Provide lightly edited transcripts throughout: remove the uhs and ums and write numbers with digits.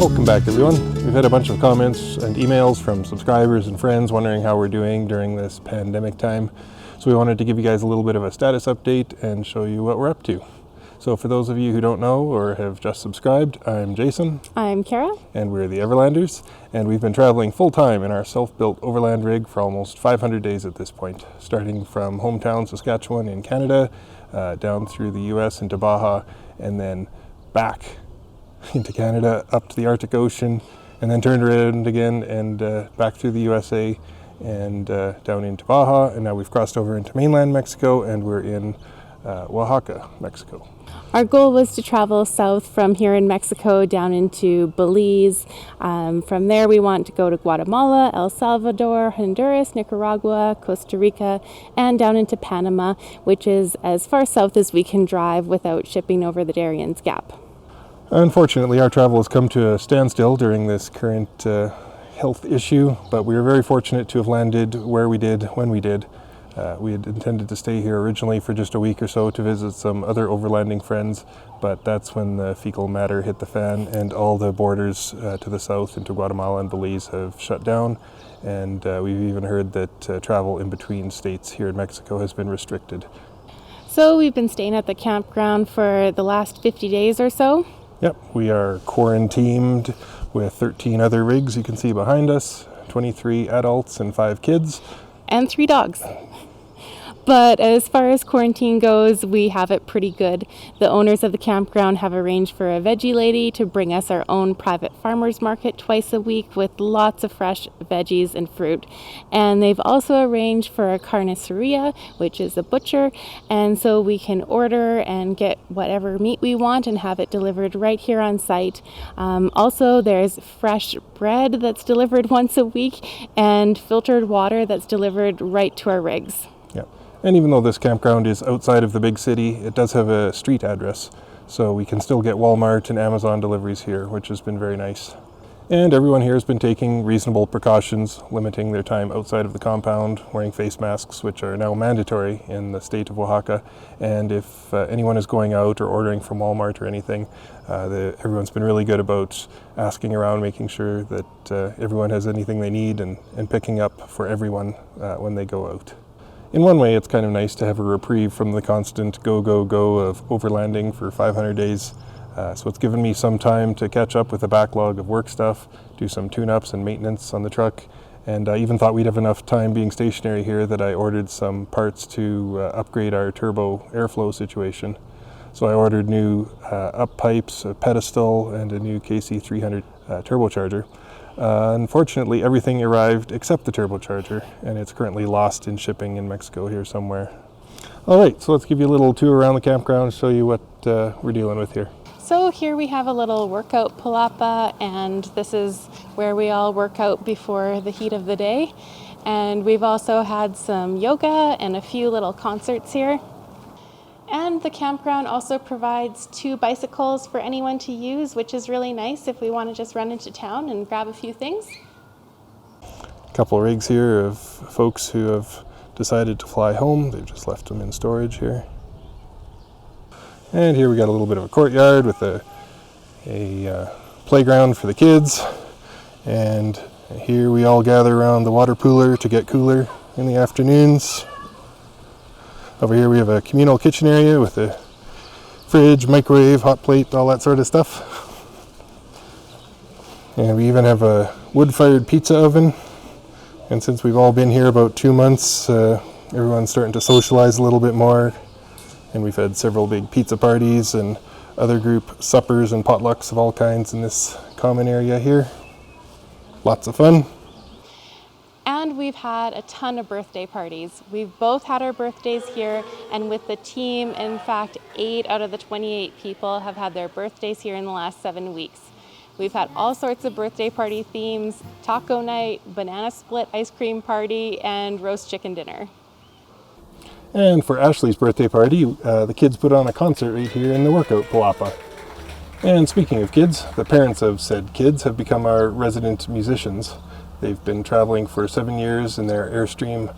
Welcome back, everyone. We've had a bunch of comments and emails from subscribers and friends wondering how we're doing during this pandemic time. So we wanted to give you guys a little bit of a status update and show you what we're up to. So for those of you who don't know or have just subscribed, I'm Jason. I'm Kara. And we're the Everlanders. And we've been traveling full-time in our self-built Overland rig for almost 500 days at this point, starting from hometown Saskatchewan in Canada, down through the US into Baja, and then back into Canada, up to the Arctic Ocean, and then turned around again and back through the USA and down into Baja, and now we've crossed over into mainland Mexico and we're in Oaxaca, Mexico. Our goal was to travel south from here in Mexico down into Belize. From there we want to go to Guatemala, El Salvador, Honduras, Nicaragua, Costa Rica, and down into Panama, which is as far south as we can drive without shipping over the Darien Gap. Unfortunately, our travel has come to a standstill during this current health issue, but we were very fortunate to have landed where we did, when we did. We had intended to stay here originally for just a week or so to visit some other overlanding friends, but that's when the fecal matter hit the fan and all the borders to the south into Guatemala and Belize have shut down, and we've even heard that travel in between states here in Mexico has been restricted. So we've been staying at the campground for the last 50 days or so. Yep, we are quarantined with 13 other rigs you can see behind us, 23 adults and 5 kids. And 3 dogs. But as far as quarantine goes, we have it pretty good. The owners of the campground have arranged for a veggie lady to bring us our own private farmers market twice a week with lots of fresh veggies and fruit. And they've also arranged for a carniceria, which is a butcher, and so we can order and get whatever meat we want and have it delivered right here on site. Also, there's fresh bread that's delivered once a week and filtered water that's delivered right to our rigs. Yep. And even though this campground is outside of the big city, it does have a street address, so we can still get Walmart and Amazon deliveries here, which has been very nice. And everyone here has been taking reasonable precautions, limiting their time outside of the compound, wearing face masks, which are now mandatory in the state of Oaxaca. And if anyone is going out or ordering from Walmart or anything, everyone's been really good about asking around, making sure that everyone has anything they need and picking up for everyone when they go out. In one way, it's kind of nice to have a reprieve from the constant go, go, go of overlanding for 500 days. So it's given me some time to catch up with a backlog of work stuff, do some tune-ups and maintenance on the truck, and I even thought we'd have enough time being stationary here that I ordered some parts to upgrade our turbo airflow situation. So I ordered new up pipes, a pedestal, and a new KC300 turbocharger. Unfortunately, everything arrived except the turbocharger, and it's currently lost in shipping in Mexico here somewhere. All right, so let's give you a little tour around the campground and show you what we're dealing with here. So here we have a little workout palapa, and this is where we all work out before the heat of the day. And we've also had some yoga and a few little concerts here. And the campground also provides 2 bicycles for anyone to use, which is really nice if we want to just run into town and grab a few things. A couple of rigs here of folks who have decided to fly home. They've just left them in storage here. And here we got a little bit of a courtyard with a playground for the kids. And here we all gather around the water cooler to get cooler in the afternoons. Over here we have a communal kitchen area with a fridge, microwave, hot plate, all that sort of stuff. And we even have a wood-fired pizza oven. And since we've all been here about 2 months, everyone's starting to socialize a little bit more. And we've had several big pizza parties and other group suppers and potlucks of all kinds in this common area here. Lots of fun. And we've had a ton of birthday parties. We've both had our birthdays here, and with the team, in fact, 8 out of the 28 people have had their birthdays here in the last 7 weeks. We've had all sorts of birthday party themes: taco night, banana split ice cream party, and roast chicken dinner. And for Ashley's birthday party, the kids put on a concert right here in the workout palapa. And speaking of kids, the parents of said kids have become our resident musicians. They've been traveling for 7 years in their Airstream,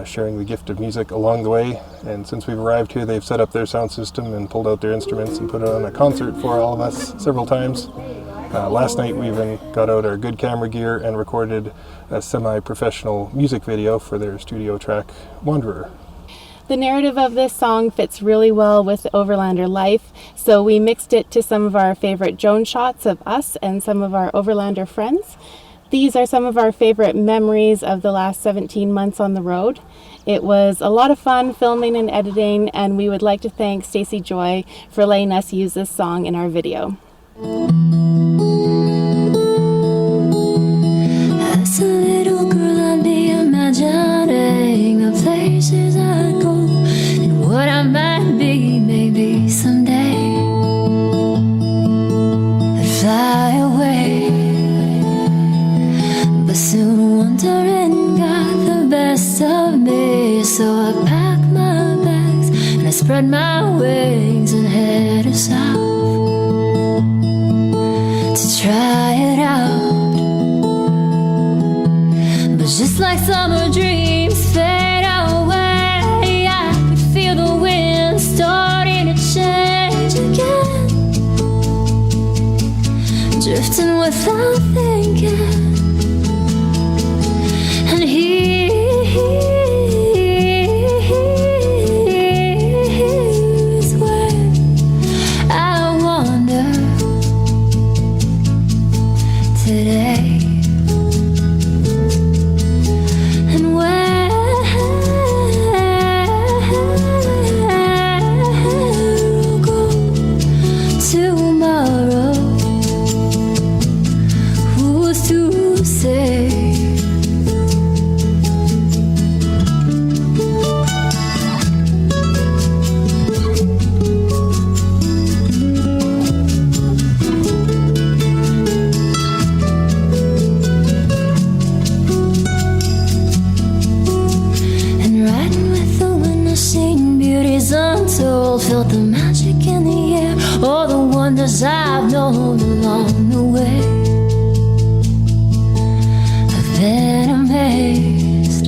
sharing the gift of music along the way. And since we've arrived here, they've set up their sound system and pulled out their instruments and put on a concert for all of us several times. Last night we even got out our good camera gear and recorded a semi-professional music video for their studio track, Wanderer. The narrative of this song fits really well with the Overlander life, so we mixed it to some of our favorite drone shots of us and some of our Overlander friends. These are some of our favorite memories of the last 17 months on the road. It was a lot of fun filming and editing, and we would like to thank Stacey Joy for letting us use this song in our video. As a little girl, I'd be imagining the places I'd go and what I might be, maybe someday. I'd fly away, but soon wandering got the best of me. So I packed my bags and I spread my wings and headed south to try it out. But just like summer dreams fade away, I could feel the wind starting to change again, drifting without thinking. And here's where I wander today. And where I'll go tomorrow, who's to say? Untold, felt the magic in the air, all the wonders I've known along the way. I've been amazed.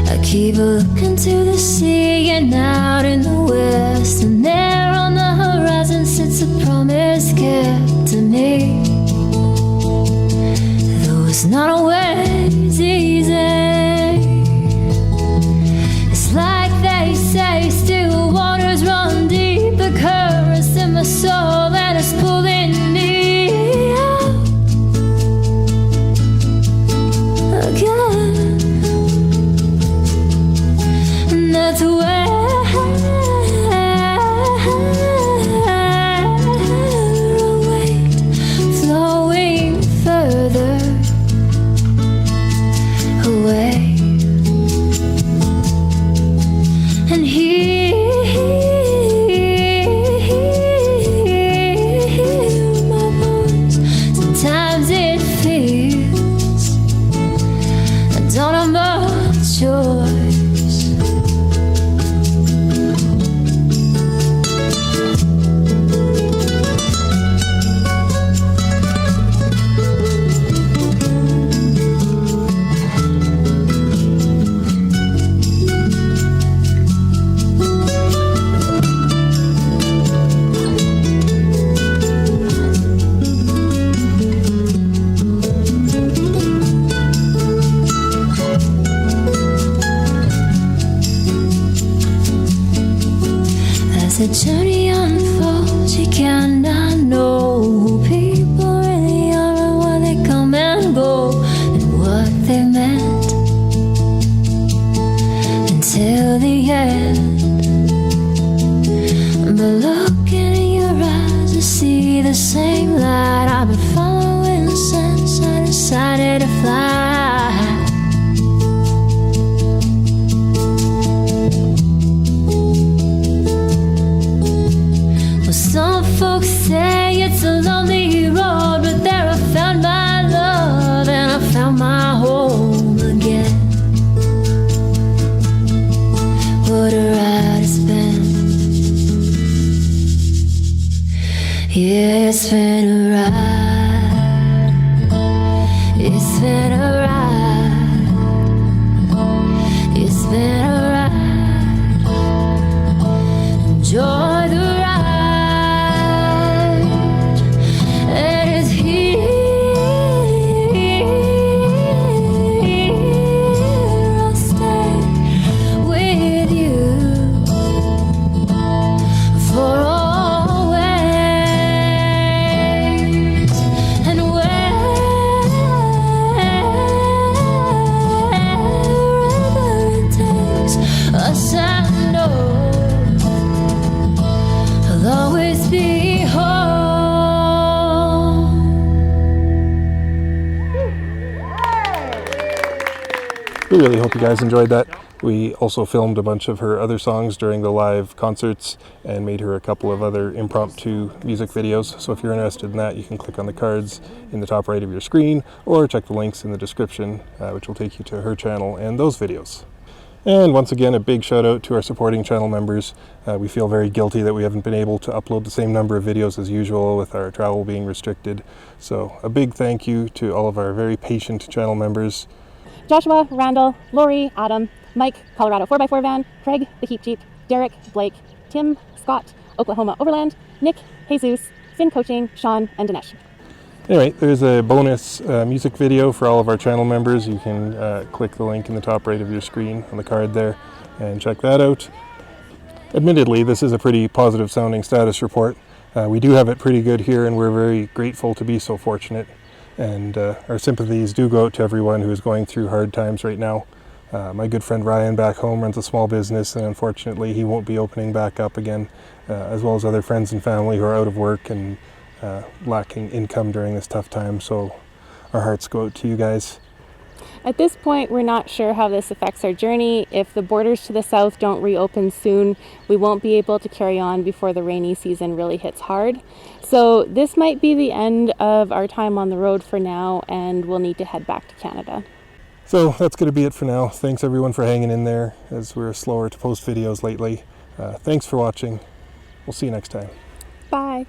I keep looking to the sea and out in the west, and there on the horizon sits a promise kept to me. Though it's not always easy, like they say, still waters run deep. The currents in my soul and it's pulling me out again. And that's where I'll wait, flowing further away. And hear my voice. Sometimes it feels I don't have much choice. The journey unfolds, you cannot know who people really are and why they come and go and what they meant until the end. But looking in your eyes, I see the same light I've been following since I decided to fly. Some folks say it's a lonely road, but there I found my love and I found my home again. What a ride it's been. Yeah, it's been a ride. It's been a ride. It's been a ride. Enjoy the ride. We really hope you guys enjoyed that. We also filmed a bunch of her other songs during the live concerts and made her a couple of other impromptu music videos. So if you're interested in that, you can click on the cards in the top right of your screen or check the links in the description, which will take you to her channel and those videos. And once again, a big shout out to our supporting channel members. We feel very guilty that we haven't been able to upload the same number of videos as usual with our travel being restricted. So a big thank you to all of our very patient channel members. Joshua, Randall, Lori, Adam, Mike, Colorado 4x4 van, Craig, the Keep Jeep, Derek, Blake, Tim, Scott, Oklahoma Overland, Nick, Jesus, Finn Coaching, Sean, and Dinesh. Anyway, there's a bonus music video for all of our channel members. You can click the link in the top right of your screen on the card there and check that out. Admittedly, this is a pretty positive sounding status report. We do have it pretty good here, and we're very grateful to be so fortunate. And our sympathies do go out to everyone who is going through hard times right now. My good friend Ryan back home runs a small business, and unfortunately he won't be opening back up again, as well as other friends and family who are out of work and lacking income during this tough time. So our hearts go out to you guys. At this point, we're not sure how this affects our journey. If the borders to the south don't reopen soon, we won't be able to carry on before the rainy season really hits hard. So this might be the end of our time on the road for now, and we'll need to head back to Canada. So that's going to be it for now. Thanks everyone for hanging in there as we're slower to post videos lately. Thanks for watching. We'll see you next time. Bye.